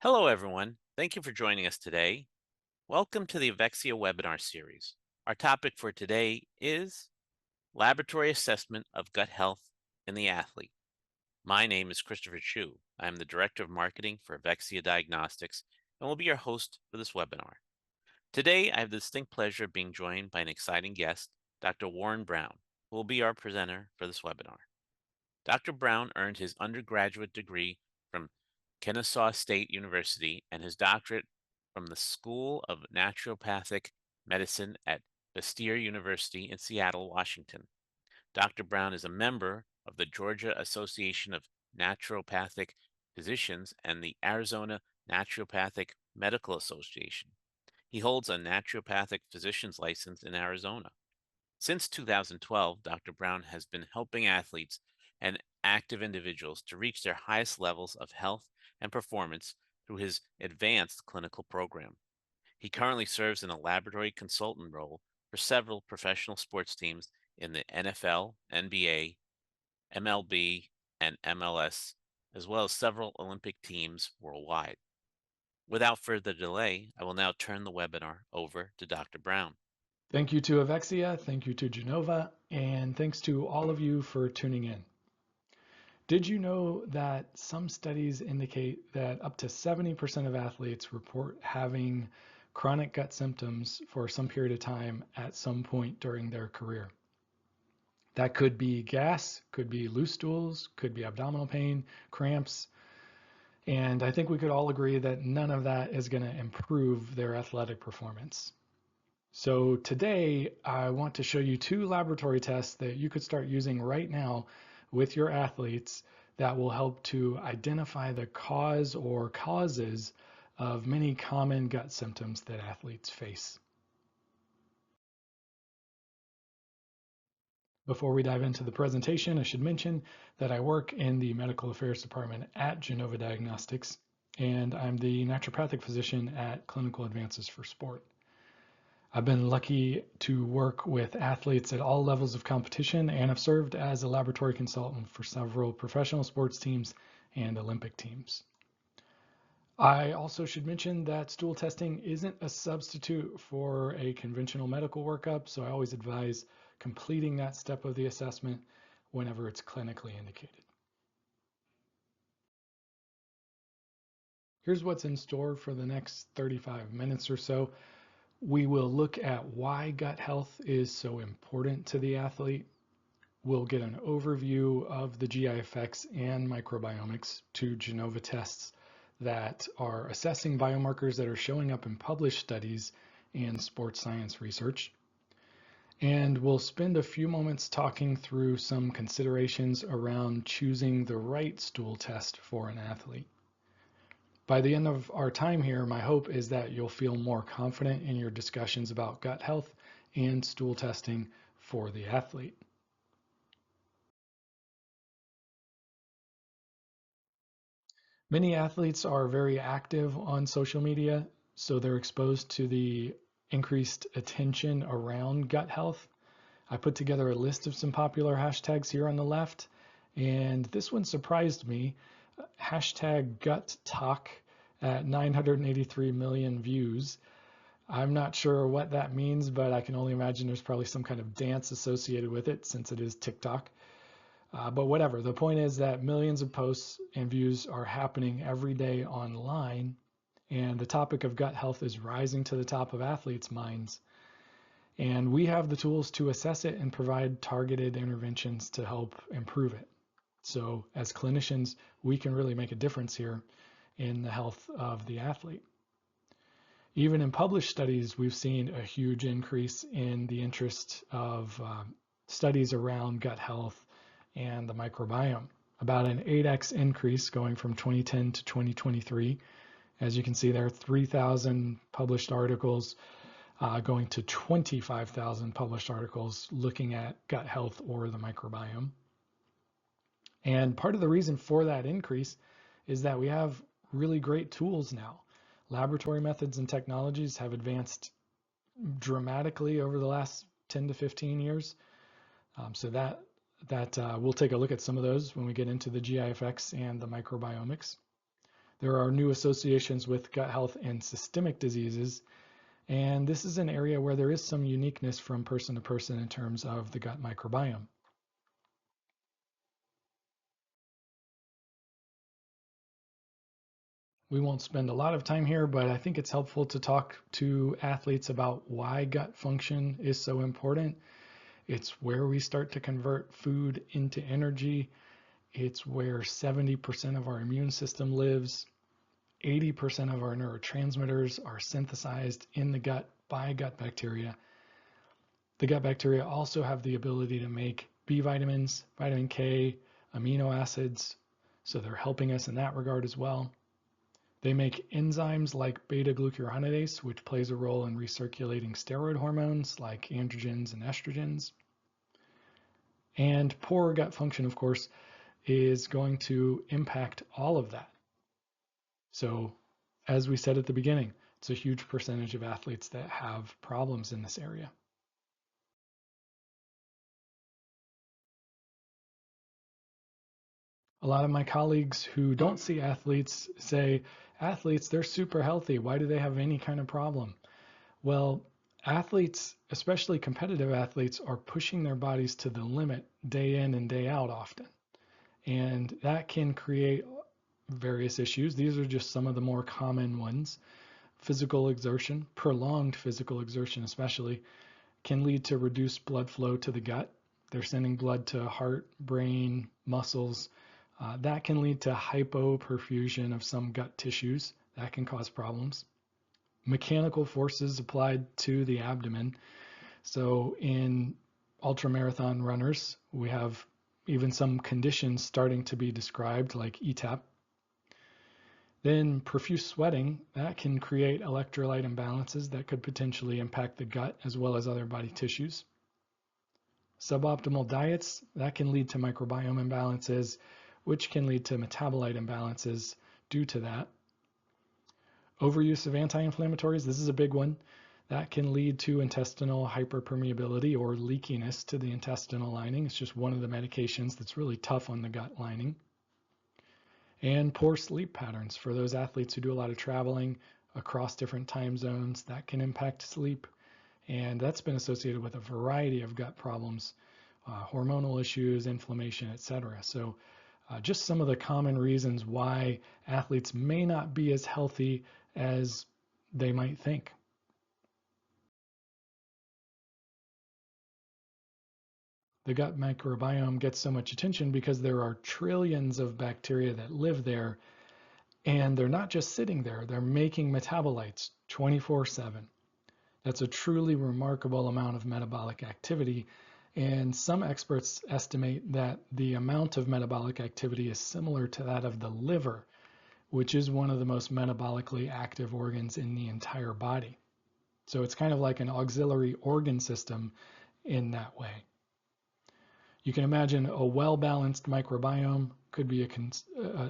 Hello, everyone. Thank you for joining us today. Welcome to the Avexia webinar series. Our topic for today is laboratory assessment of gut health in the athlete. My name is Christopher Chu. I am the Director of Marketing for Avexia Diagnostics and will be your host for this webinar. Today, I have the distinct pleasure of being joined by an exciting guest, Dr. Warren Brown, who will be our presenter for this webinar. Dr. Brown earned his undergraduate degree from Kennesaw State University and his doctorate from the School of Naturopathic Medicine at Bastyr University in Seattle, Washington. Dr. Brown is a member of the Georgia Association of Naturopathic Physicians and the Arizona Naturopathic Medical Association. He holds a naturopathic physician's license in Arizona. Since 2012, Dr. Brown has been helping athletes and active individuals to reach their highest levels of health and performance through his advanced clinical program. He currently serves in a laboratory consultant role for several professional sports teams in the NFL, NBA, MLB, and MLS, as well as several Olympic teams worldwide. Without further delay, I will now turn the webinar over to Dr. Brown. Thank you to Avexia, thank you to Genova, and thanks to all of you for tuning in. Did you know that some studies indicate that up to 70% of athletes report having chronic gut symptoms for some period of time at some point during their career? That could be gas, could be loose stools, could be abdominal pain, cramps, and I think we could all agree that none of that is going to improve their athletic performance. So today I want to show you two laboratory tests that you could start using right now with your athletes that will help to identify the cause or causes of many common gut symptoms that athletes face. Before we dive into the presentation, I should mention that I work in the medical affairs department at Genova Diagnostics, and I'm the naturopathic physician at Clinical Advances for Sport. I've been lucky to work with athletes at all levels of competition and have served as a laboratory consultant for several professional sports teams and Olympic teams. I also should mention that stool testing isn't a substitute for a conventional medical workup, so I always advise completing that step of the assessment whenever it's clinically indicated. Here's what's in store for the next 35 minutes or so. We will look at why gut health is so important to the athlete. We'll get an overview of the GI effects and microbiomix, two Genova tests that are assessing biomarkers that are showing up in published studies and sports science research. And we'll spend a few moments talking through some considerations around choosing the right stool test for an athlete. By the end of our time here, my hope is that you'll feel more confident in your discussions about gut health and stool testing for the athlete. Many athletes are very active on social media, so they're exposed to the increased attention around gut health. I put together a list of some popular hashtags here on the left, and this one surprised me. Hashtag gut talk at 983 million views. I'm not sure what that means, but I can only imagine there's probably some kind of dance associated with it since it is TikTok. But whatever, the point is that millions of posts and views are happening every day online, and the topic of gut health is rising to the top of athletes' minds. And we have the tools to assess it and provide targeted interventions to help improve it. So as clinicians, we can really make a difference here in the health of the athlete. Even in published studies, we've seen a huge increase in the interest of studies around gut health and the microbiome, about an 8x increase going from 2010 to 2023. As you can see there, 3,000 published articles going to 25,000 published articles looking at gut health or the microbiome. And part of the reason for that increase is that we have really great tools now. Laboratory methods and technologies have advanced dramatically over the last 10 to 15 years. So we'll take a look at some of those when we get into the GI effects and the microbiomics. There are new associations with gut health and systemic diseases, and this is an area where there is some uniqueness from person to person in terms of the gut microbiome. We won't spend a lot of time here, but I think it's helpful to talk to athletes about why gut function is so important. It's where we start to convert food into energy. It's where 70% of our immune system lives. 80% of our neurotransmitters are synthesized in the gut by gut bacteria. The gut bacteria also have the ability to make B vitamins, vitamin K, amino acids, so they're helping us in that regard as well. They make enzymes like beta-glucuronidase, which plays a role in recirculating steroid hormones like androgens and estrogens. And poor gut function, of course, is going to impact all of that. So, as we said at the beginning, it's a huge percentage of athletes that have problems in this area. A lot of my colleagues who don't see athletes say, athletes, they're super healthy. Why do they have any kind of problem? Well, athletes, especially competitive athletes, are pushing their bodies to the limit day in and day out often. And that can create various issues. These are just some of the more common ones. Physical exertion, prolonged physical exertion especially, can lead to reduced blood flow to the gut. They're sending blood to heart, brain, muscles. That can lead to hypoperfusion of some gut tissues. That can cause problems. Mechanical forces applied to the abdomen. So in ultramarathon runners, we have even some conditions starting to be described like ETAP. Then profuse sweating, that can create electrolyte imbalances that could potentially impact the gut as well as other body tissues. Suboptimal diets, that can lead to microbiome imbalances, which can lead to metabolite imbalances due to that. Overuse of anti-inflammatories, this is a big one. That can lead to intestinal hyperpermeability or leakiness to the intestinal lining. It's just one of the medications that's really tough on the gut lining. And poor sleep patterns for those athletes who do a lot of traveling across different time zones, that can impact sleep. And that's been associated with a variety of gut problems, hormonal issues, inflammation, etc. So just some of the common reasons why athletes may not be as healthy as they might think. The gut microbiome gets so much attention because there are trillions of bacteria that live there, and they're not just sitting there, they're making metabolites 24/7. That's a truly remarkable amount of metabolic activity, and some experts estimate that the amount of metabolic activity is similar to that of the liver, which is one of the most metabolically active organs in the entire body. So it's kind of like an auxiliary organ system in that way. You can imagine a well-balanced microbiome could be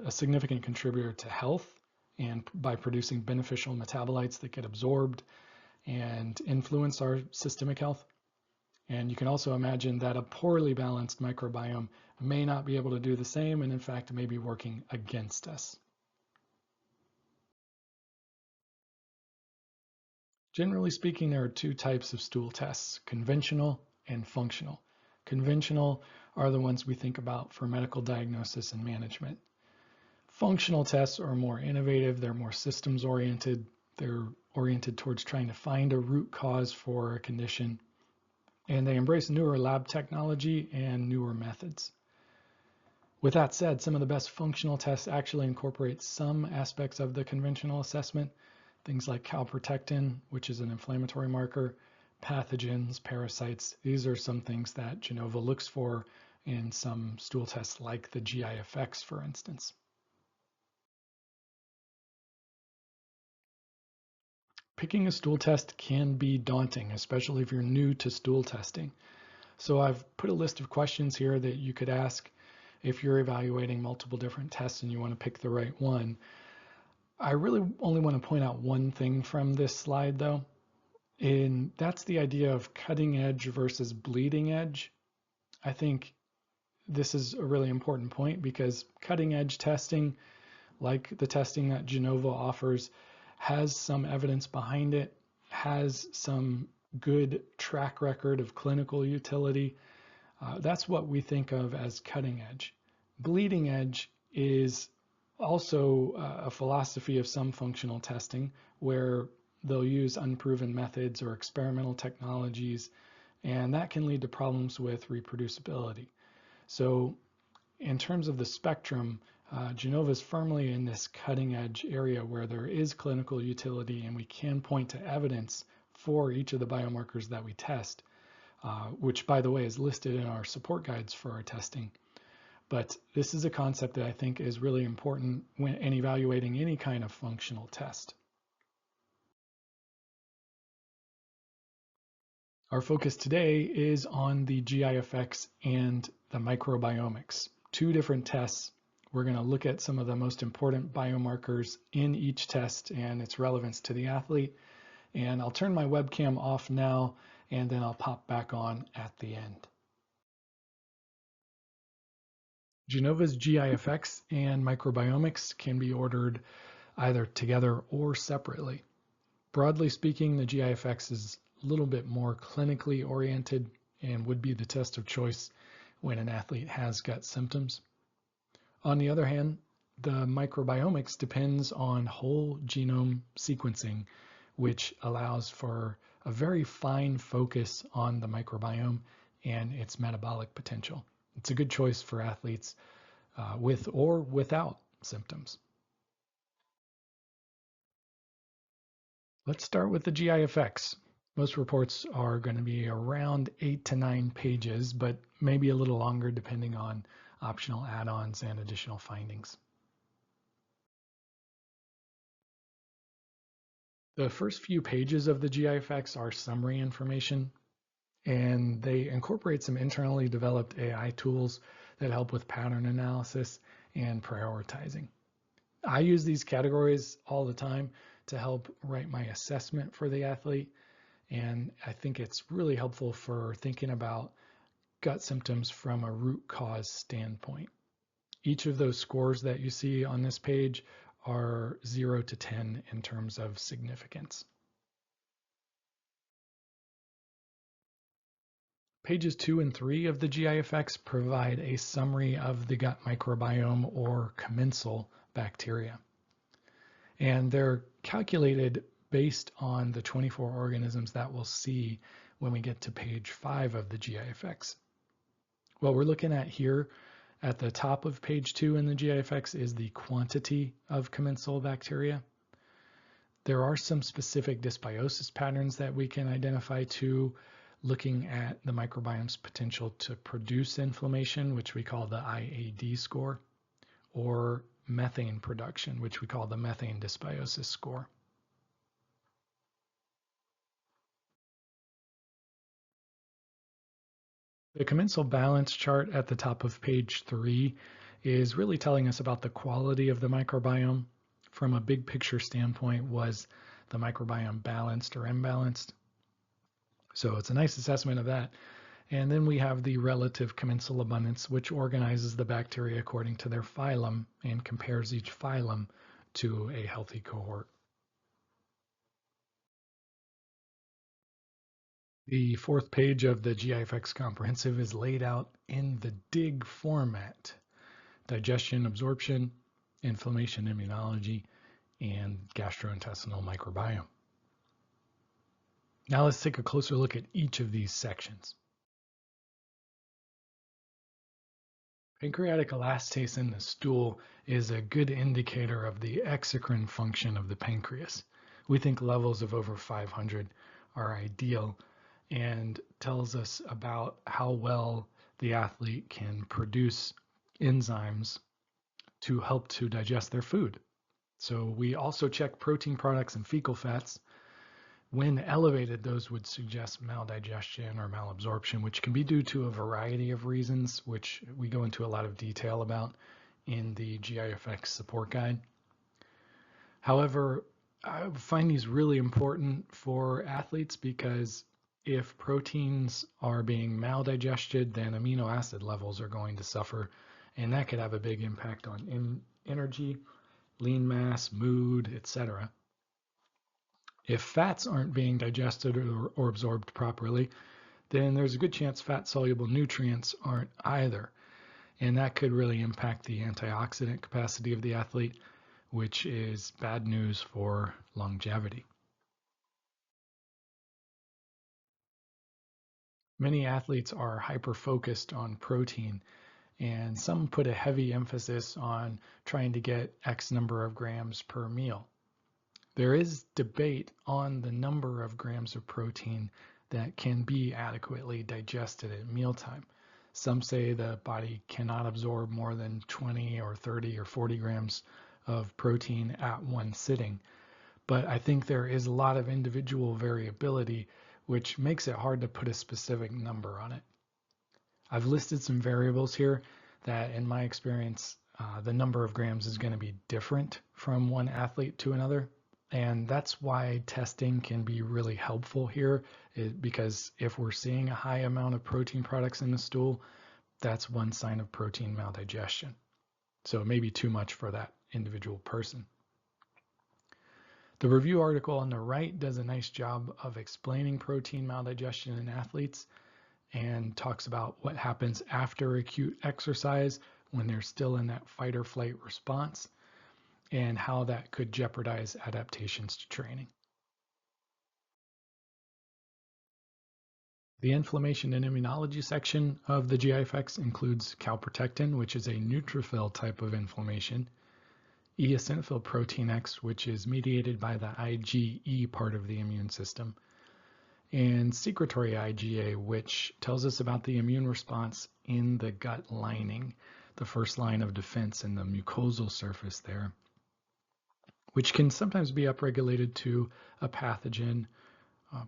a significant contributor to health, and by producing beneficial metabolites that get absorbed and influence our systemic health. And you can also imagine that a poorly balanced microbiome may not be able to do the same, and in fact may be working against us. Generally speaking, there are two types of stool tests, conventional and functional. Conventional are the ones we think about for medical diagnosis and management. Functional tests are more innovative, they're more systems oriented, they're oriented towards trying to find a root cause for a condition, and they embrace newer lab technology and newer methods. With that said, some of the best functional tests actually incorporate some aspects of the conventional assessment, things like calprotectin, which is an inflammatory marker, pathogens, parasites. These are some things that Genova looks for in some stool tests like the GIFX, for instance. Picking a stool test can be daunting, especially if you're new to stool testing. So I've put a list of questions here that you could ask if you're evaluating multiple different tests and you want to pick the right one. I really only want to point out one thing from this slide though, and that's the idea of cutting edge versus bleeding edge. I think this is a really important point because cutting edge testing like the testing that Genova offers, has some evidence behind it, has some good track record of clinical utility. That's what we think of as cutting edge. Bleeding edge is also a philosophy of some functional testing where they'll use unproven methods or experimental technologies, and that can lead to problems with reproducibility. So in terms of the spectrum, Genova is firmly in this cutting edge area where there is clinical utility and we can point to evidence for each of the biomarkers that we test, which by the way is listed in our support guides for our testing. But this is a concept that I think is really important when evaluating any kind of functional test. Our focus today is on the GIFX and the Microbiomix, two different tests. We're going to look at some of the most important biomarkers in each test and its relevance to the athlete. And I'll turn my webcam off now, and then I'll pop back on at the end. Genova's GIFX and Microbiomix can be ordered either together or separately. Broadly speaking, the GIFX is a little bit more clinically oriented and would be the test of choice when an athlete has gut symptoms. On the other hand, the Microbiomix depends on whole genome sequencing, which allows for a very fine focus on the microbiome and its metabolic potential. It's a good choice for athletes with or without symptoms. Let's start with the GIFX. Most reports are going to be around 8 to 9 pages, but maybe a little longer depending on optional add-ons and additional findings. The first few pages of the GIFX are summary information, and they incorporate some internally developed AI tools that help with pattern analysis and prioritizing. I use these categories all the time to help write my assessment for the athlete, and I think it's really helpful for thinking about gut symptoms from a root cause standpoint. Each of those scores that you see on this page are 0 to 10 in terms of significance. Pages 2 and 3 of the GIFX provide a summary of the gut microbiome or commensal bacteria. And they're calculated based on the 24 organisms that we'll see when we get to page 5 of the GIFX. What we're looking at here at the top of page 2 in the GIFX is the quantity of commensal bacteria. There are some specific dysbiosis patterns that we can identify too, looking at the microbiome's potential to produce inflammation, which we call the IAD score, or methane production, which we call the methane dysbiosis score. The commensal balance chart at the top of page 3 is really telling us about the quality of the microbiome. From a big picture standpoint, was the microbiome balanced or imbalanced? So it's a nice assessment of that. And then we have the relative commensal abundance, which organizes the bacteria according to their phylum and compares each phylum to a healthy cohort. The fourth page of the GIFX comprehensive is laid out in the DIG format: digestion, absorption, inflammation, immunology, and gastrointestinal microbiome. Now let's take a closer look at each of these sections. Pancreatic elastase in the stool is a good indicator of the exocrine function of the pancreas. We think levels of over 500 are ideal and tells us about how well the athlete can produce enzymes to help to digest their food. So we also check protein products and fecal fats. When elevated, those would suggest maldigestion or malabsorption, which can be due to a variety of reasons, which we go into a lot of detail about in the GIFX support guide. However, I find these really important for athletes because if proteins are being maldigested, then amino acid levels are going to suffer, and that could have a big impact on energy, lean mass, mood, etc. If fats aren't being digested or absorbed properly, then there's a good chance fat-soluble nutrients aren't either. And that could really impact the antioxidant capacity of the athlete, which is bad news for longevity. Many athletes are hyper-focused on protein, and some put a heavy emphasis on trying to get X number of grams per meal. There is debate on the number of grams of protein that can be adequately digested at mealtime. Some say the body cannot absorb more than 20 or 30 or 40 grams of protein at one sitting. But I think there is a lot of individual variability, which makes it hard to put a specific number on it. I've listed some variables here that, in my experience, the number of grams is going to be different from one athlete to another. And that's why testing can be really helpful here, because if we're seeing a high amount of protein products in the stool, that's one sign of protein maldigestion. So it may be too much for that individual person. The review article on the right does a nice job of explaining protein maldigestion in athletes and talks about what happens after acute exercise when they're still in that fight or flight response and how that could jeopardize adaptations to training. The inflammation and immunology section of the GI effects includes calprotectin, which is a neutrophil type of inflammation, eosinophil protein X, which is mediated by the IgE part of the immune system, and secretory IgA, which tells us about the immune response in the gut lining, the first line of defense in the mucosal surface there, which can sometimes be upregulated to a pathogen,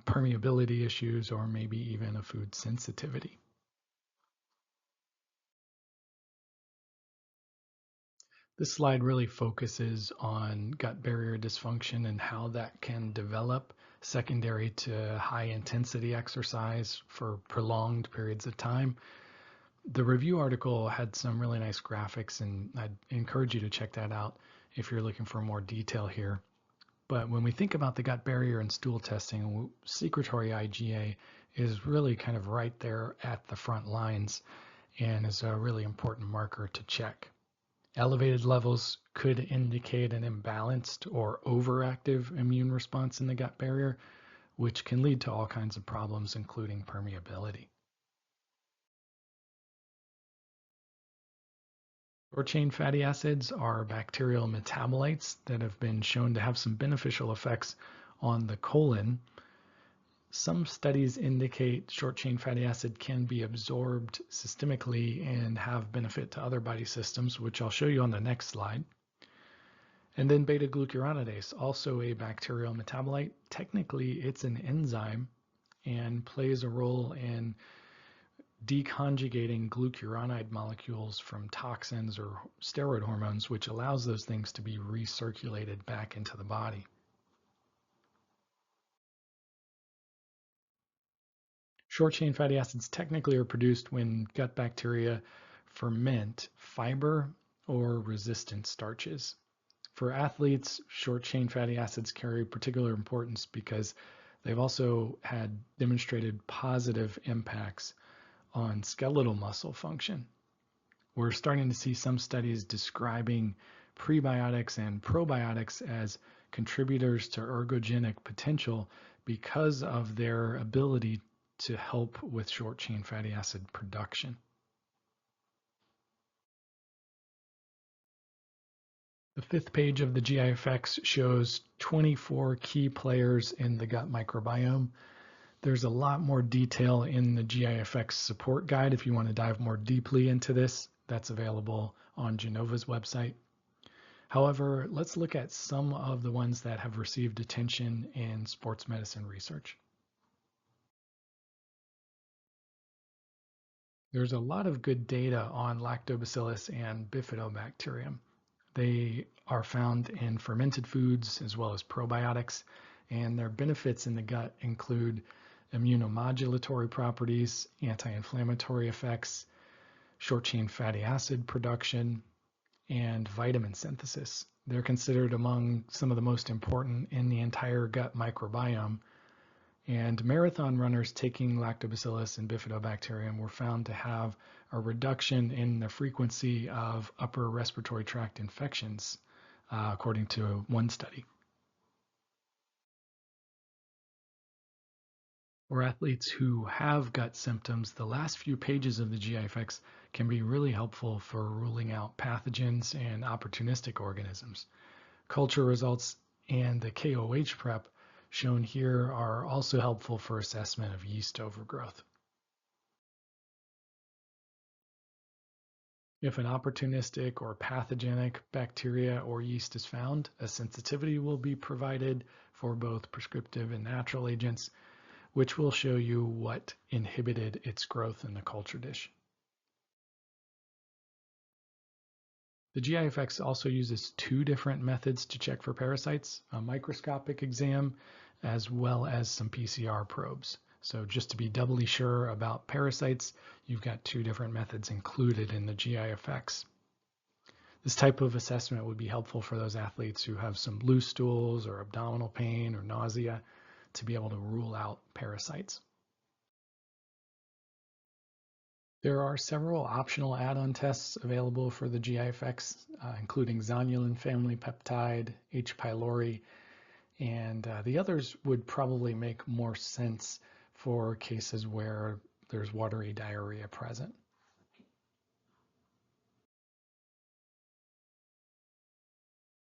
permeability issues, or maybe even a food sensitivity. This slide really focuses on gut barrier dysfunction and how that can develop secondary to high intensity exercise for prolonged periods of time. The review article had some really nice graphics, and I'd encourage you to check that out if you're looking for more detail here. But when we think about the gut barrier and stool testing, secretory IgA is really kind of right there at the front lines and is a really important marker to check. Elevated levels could indicate an imbalanced or overactive immune response in the gut barrier, which can lead to all kinds of problems, including permeability. Short-chain fatty acids are bacterial metabolites that have been shown to have some beneficial effects on the colon. Some studies indicate short-chain fatty acid can be absorbed systemically and have benefit to other body systems, which I'll show you on the next slide. And then beta-glucuronidase, also a bacterial metabolite. Technically, it's an enzyme and plays a role in deconjugating glucuronide molecules from toxins or steroid hormones, which allows those things to be recirculated back into the body. Short-chain fatty acids technically are produced when gut bacteria ferment fiber or resistant starches. For athletes, short-chain fatty acids carry particular importance because they've also had demonstrated positive impacts on skeletal muscle function. We're starting to see some studies describing prebiotics and probiotics as contributors to ergogenic potential because of their ability to help with short-chain fatty acid production. The fifth page of the GI effects shows 24 key players in the gut microbiome. There's a lot more detail in the GI effects support guide if you want to dive more deeply into this. That's available on Genova's website. However, let's look at some of the ones that have received attention in sports medicine research. There's a lot of good data on lactobacillus and bifidobacterium. They are found in fermented foods as well as probiotics, and their benefits in the gut include immunomodulatory properties, anti-inflammatory effects, short-chain fatty acid production, and vitamin synthesis. They're considered among some of the most important in the entire gut microbiome. And marathon runners taking lactobacillus and bifidobacterium were found to have a reduction in the frequency of upper respiratory tract infections, according to one study. For athletes who have gut symptoms, the last few pages of the GI effects can be really helpful for ruling out pathogens and opportunistic organisms. Culture results and the KOH prep shown here are also helpful for assessment of yeast overgrowth. If an opportunistic or pathogenic bacteria or yeast is found, a sensitivity will be provided for both prescriptive and natural agents, which will show you what inhibited its growth in the culture dish. The GIFX also uses two different methods to check for parasites, a microscopic exam, as well as some PCR probes. So just to be doubly sure about parasites, you've got two different methods included in the GIFX. This type of assessment would be helpful for those athletes who have some loose stools or abdominal pain or nausea to be able to rule out parasites. There are several optional add-on tests available for the GIFX, including zonulin family peptide, H. pylori, and the others would probably make more sense for cases where there's watery diarrhea present.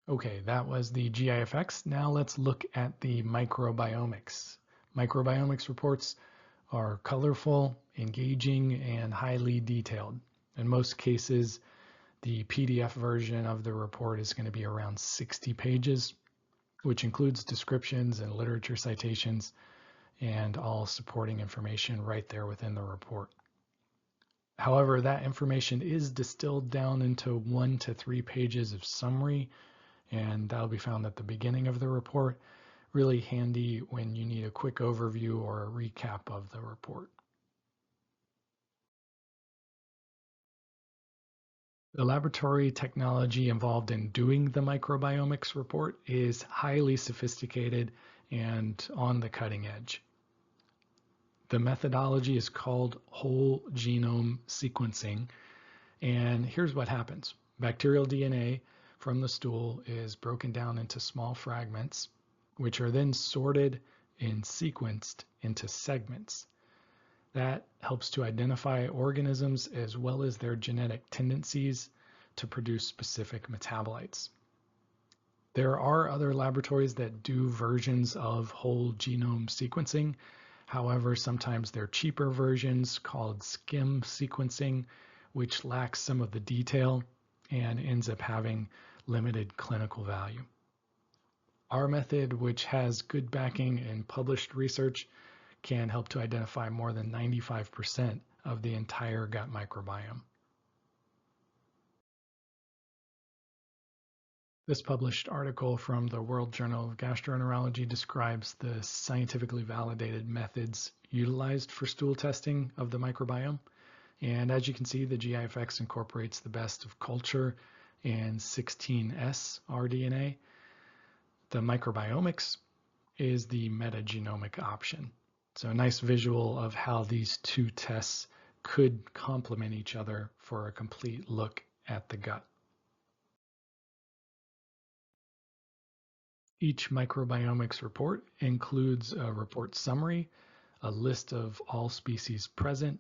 Okay, that was the GIFX. Now let's look at the Microbiomix. Microbiomix reports are colorful, engaging, and highly detailed. In most cases, the PDF version of the report is going to be around 60 pages, which includes descriptions and literature citations and all supporting information right there within the report. However, that information is distilled down into 1 to 3 pages of summary, and that'll be found at the beginning of the report. Really handy when you need a quick overview or a recap of the report. The laboratory technology involved in doing the Microbiomix report is highly sophisticated and on the cutting edge. The methodology is called whole genome sequencing, and here's what happens. Bacterial DNA from the stool is broken down into small fragments, which are then sorted and sequenced into segments. That helps to identify organisms as well as their genetic tendencies to produce specific metabolites. There are other laboratories that do versions of whole genome sequencing. However, sometimes they're cheaper versions called skim sequencing, which lacks some of the detail and ends up having limited clinical value. Our method, which has good backing in published research, can help to identify more than 95% of the entire gut microbiome. This published article from the World Journal of Gastroenterology describes the scientifically validated methods utilized for stool testing of the microbiome. And as you can see, the GIFX incorporates the best of culture and 16S rDNA. The Microbiomix is the metagenomic option. So a nice visual of how these two tests could complement each other for a complete look at the gut. Each Microbiomix report includes a report summary, a list of all species present,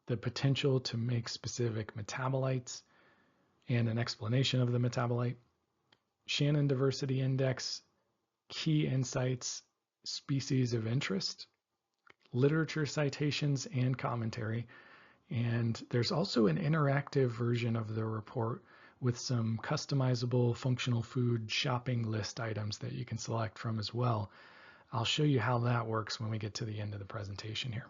the potential to make specific metabolites, and an explanation of the metabolite, Shannon Diversity Index, key insights, species of interest, literature citations and commentary, and there's also an interactive version of the report with some customizable functional food shopping list items that you can select from as well. I'll show you how that works when we get to the end of the presentation here.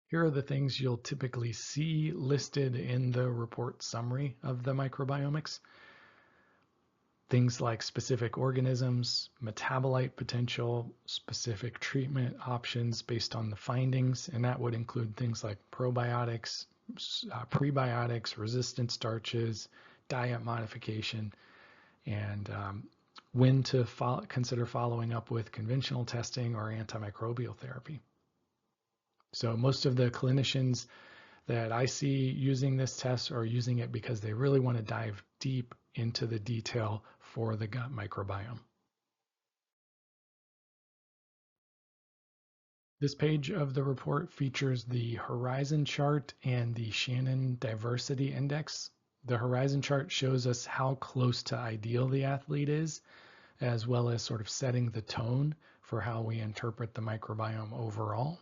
Here are the things you'll typically see listed in the report summary of the Microbiomix. Things like specific organisms, metabolite potential, specific treatment options based on the findings, and that would include things like probiotics, prebiotics, resistant starches, diet modification, and when to consider following up with conventional testing or antimicrobial therapy. So most of the clinicians that I see using this test are using it because they really want to dive deep into the detail for the gut microbiome. This page of the report features the horizon chart and the Shannon Diversity Index. The horizon chart shows us how close to ideal the athlete is, as well as sort of setting the tone for how we interpret the microbiome overall.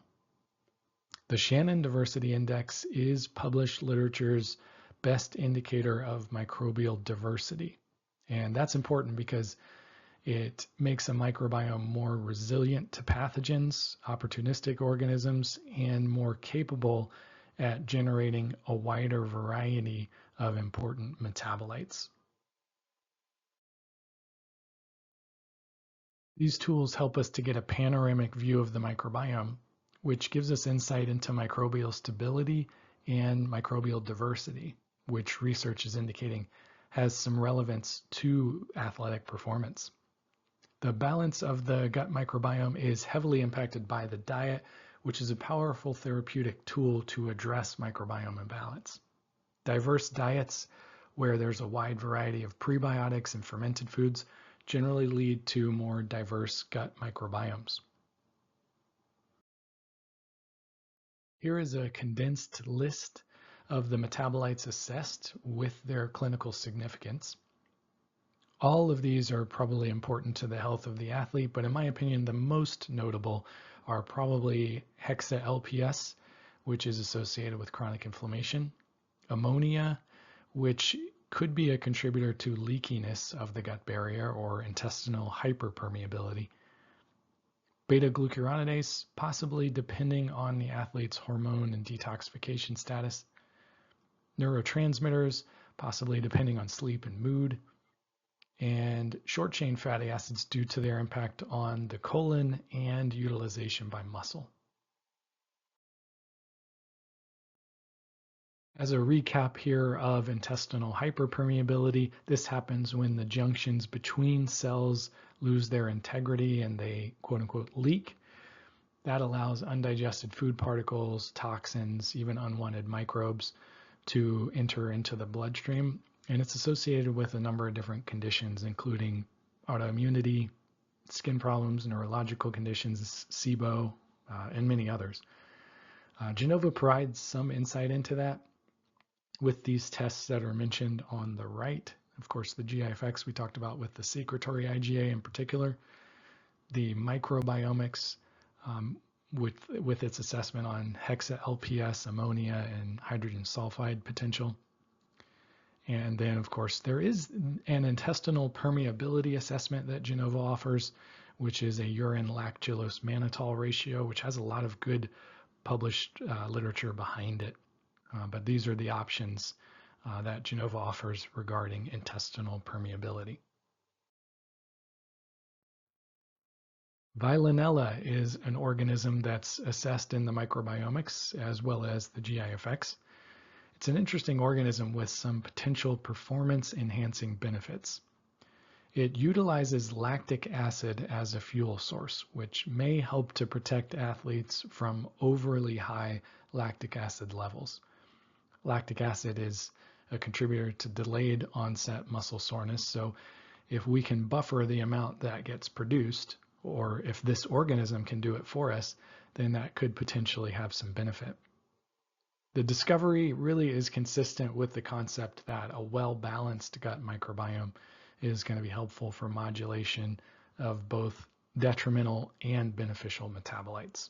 The Shannon Diversity Index is published literature's best indicator of microbial diversity. And that's important because it makes a microbiome more resilient to pathogens, opportunistic organisms, and more capable at generating a wider variety of important metabolites. These tools help us to get a panoramic view of the microbiome, which gives us insight into microbial stability and microbial diversity, which research is indicating has some relevance to athletic performance. The balance of the gut microbiome is heavily impacted by the diet, which is a powerful therapeutic tool to address microbiome imbalance. Diverse diets, where there's a wide variety of prebiotics and fermented foods, generally lead to more diverse gut microbiomes. Here is a condensed list of the metabolites assessed with their clinical significance. All of these are probably important to the health of the athlete, but in my opinion, the most notable are probably hexa-LPS, which is associated with chronic inflammation, ammonia, which could be a contributor to leakiness of the gut barrier or intestinal hyperpermeability, beta-glucuronidase, possibly depending on the athlete's hormone and detoxification status, neurotransmitters, possibly depending on sleep and mood, and short-chain fatty acids due to their impact on the colon and utilization by muscle. As a recap here of intestinal hyperpermeability, this happens when the junctions between cells lose their integrity and they quote-unquote leak. That allows undigested food particles, toxins, even unwanted microbes to enter into the bloodstream. And it's associated with a number of different conditions, including autoimmunity, skin problems, neurological conditions, SIBO, and many others. Genova provides some insight into that with these tests that are mentioned on the right. Of course, the GIFX we talked about with the secretory IgA in particular, the Microbiomix with its assessment on hexa-LPS, ammonia, and hydrogen sulfide potential. And then, of course, there is an intestinal permeability assessment that Genova offers, which is a urine lactulose mannitol ratio, which has a lot of good published literature behind it. But these are the options that Genova offers regarding intestinal permeability. Veillonella is an organism that's assessed in the Microbiomix as well as the GIFX. It's an interesting organism with some potential performance-enhancing benefits. It utilizes lactic acid as a fuel source, which may help to protect athletes from overly high lactic acid levels. Lactic acid is a contributor to delayed onset muscle soreness, so if we can buffer the amount that gets produced, or if this organism can do it for us, then that could potentially have some benefit. The discovery really is consistent with the concept that a well-balanced gut microbiome is going to be helpful for modulation of both detrimental and beneficial metabolites.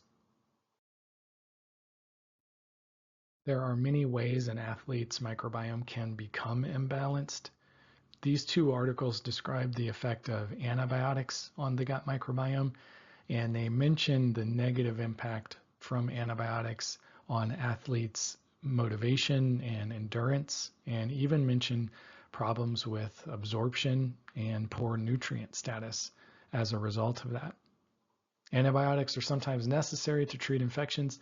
There are many ways an athlete's microbiome can become imbalanced. These two articles describe the effect of antibiotics on the gut microbiome, and they mention the negative impact from antibiotics on athletes' motivation and endurance, and even mention problems with absorption and poor nutrient status as a result of that. Antibiotics are sometimes necessary to treat infections,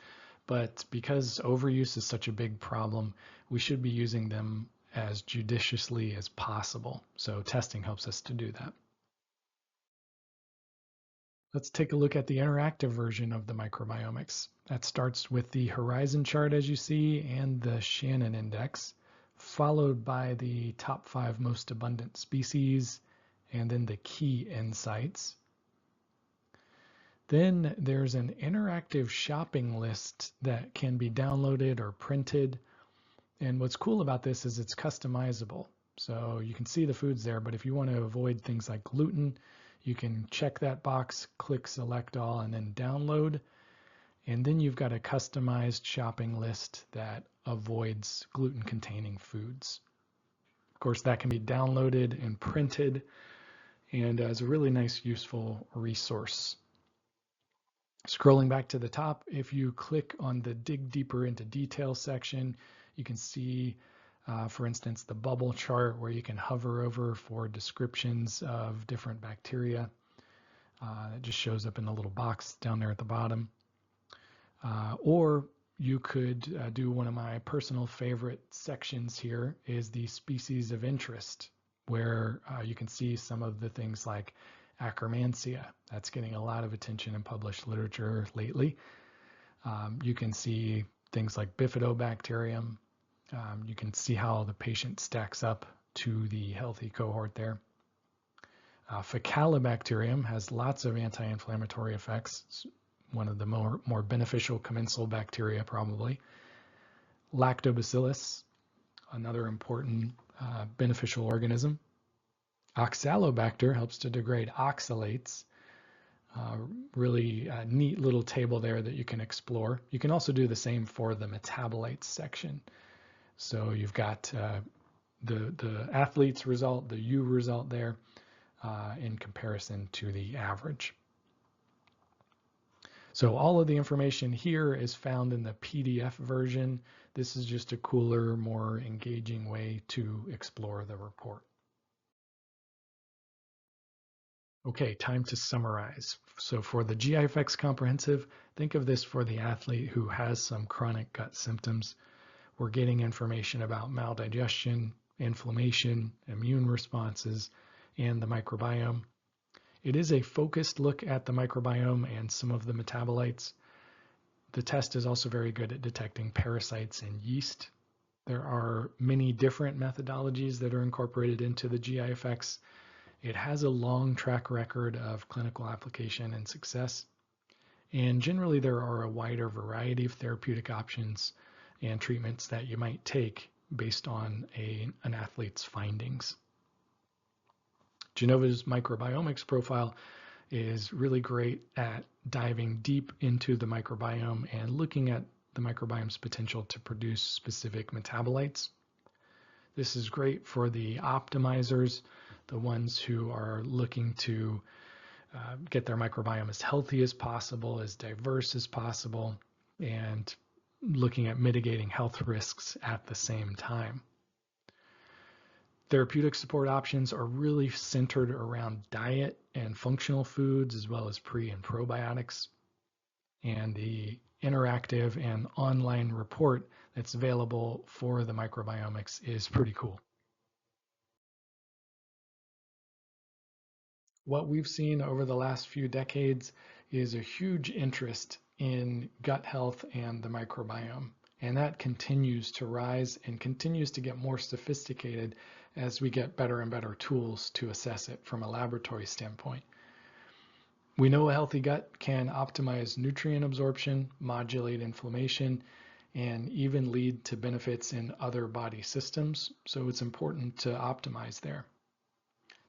but because overuse is such a big problem, we should be using them as judiciously as possible. So testing helps us to do that. Let's take a look at the interactive version of the Microbiomix. That starts with the horizon chart, as you see, and the Shannon index, followed by the top 5 most abundant species, and then the key insights. Then there's an interactive shopping list that can be downloaded or printed. And what's cool about this is it's customizable. So you can see the foods there, but if you want to avoid things like gluten, you can check that box, click select all, and then download. And then you've got a customized shopping list that avoids gluten-containing foods. Of course, that can be downloaded and printed, and is a really nice, useful resource. Scrolling back to the top, if you click on the dig deeper into detail section, you can see, for instance, the bubble chart where you can hover over for descriptions of different bacteria. It just shows up in the little box down there at the bottom. Or you could do one of my personal favorite sections here is the species of interest, where you can see some of the things like Akkermansia. That's getting a lot of attention in published literature lately. You can see things like Bifidobacterium. You can see how the patient stacks up to the healthy cohort there. Faecalibacterium has lots of anti-inflammatory effects. It's one of the more beneficial commensal bacteria, probably. Lactobacillus, another important beneficial organism. Oxalobacter helps to degrade oxalates. Really neat little table there that you can explore. You can also do the same for the metabolites section. So you've got the athlete's result, the U result there in comparison to the average. So all of the information here is found in the PDF version. This is just a cooler, more engaging way to explore the report. Okay, time to summarize. So for the GI Effects Comprehensive, think of this for the athlete who has some chronic gut symptoms. We're getting information about maldigestion, inflammation, immune responses, and the microbiome. It is a focused look at the microbiome and some of the metabolites. The test is also very good at detecting parasites and yeast. There are many different methodologies that are incorporated into the GI effects. It has a long track record of clinical application and success. And generally, there are a wider variety of therapeutic options and treatments that you might take based on an athlete's findings. Genova's Microbiomix profile is really great at diving deep into the microbiome and looking at the microbiome's potential to produce specific metabolites. This is great for the optimizers, the ones who are looking to get their microbiome as healthy as possible, as diverse as possible, and looking at mitigating health risks at the same time. Therapeutic support options are really centered around diet and functional foods, as well as pre and probiotics. And the interactive and online report that's available for the Microbiomix is pretty cool. What we've seen over the last few decades is a huge interest in gut health and the microbiome. And that continues to rise and continues to get more sophisticated as we get better and better tools to assess it from a laboratory standpoint. We know a healthy gut can optimize nutrient absorption, modulate inflammation, and even lead to benefits in other body systems. So it's important to optimize there.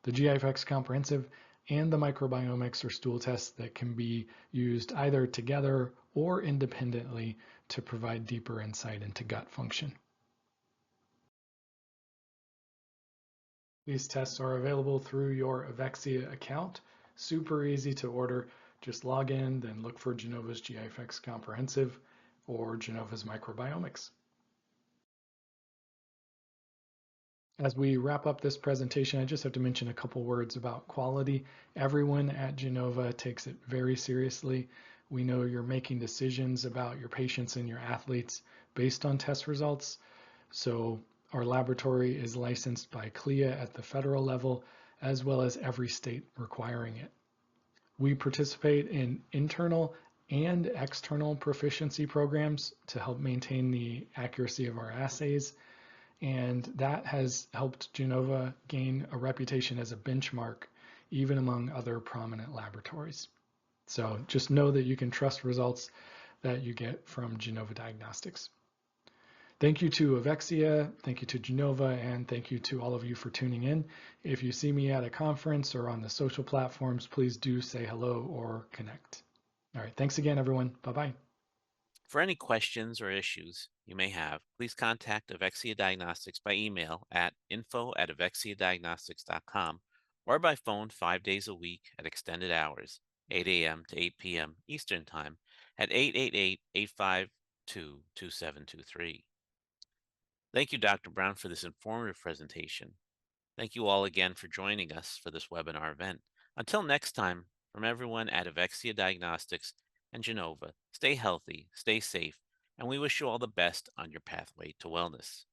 The GIFX Comprehensive and the Microbiomix are stool tests that can be used either together or independently to provide deeper insight into gut function. These tests are available through your Avexia account. Super easy to order. Just log in, then look for Genova's GIFX Comprehensive or Genova's Microbiomix. As we wrap up this presentation, I just have to mention a couple words about quality. Everyone at Genova takes it very seriously. We know you're making decisions about your patients and your athletes based on test results. So Our laboratory is licensed by CLIA at the federal level, as well as every state requiring it. We participate in internal and external proficiency programs to help maintain the accuracy of our assays, and that has helped Genova gain a reputation as a benchmark, even among other prominent laboratories. So just know that you can trust results that you get from Genova Diagnostics. Thank you to Avexia, thank you to Genova, and thank you to all of you for tuning in. If you see me at a conference or on the social platforms, please do say hello or connect. All right, thanks again, everyone. Bye-bye. For any questions or issues you may have, please contact Avexia Diagnostics by email at info@avexiadiagnostics.com or by phone 5 days a week at extended hours, 8 a.m. to 8 p.m. Eastern Time at 888-852-2723. Thank you, Dr. Brown, for this informative presentation. Thank you all again for joining us for this webinar event. Until next time, from everyone at Avexia Diagnostics and Genova, stay healthy, stay safe, and we wish you all the best on your pathway to wellness.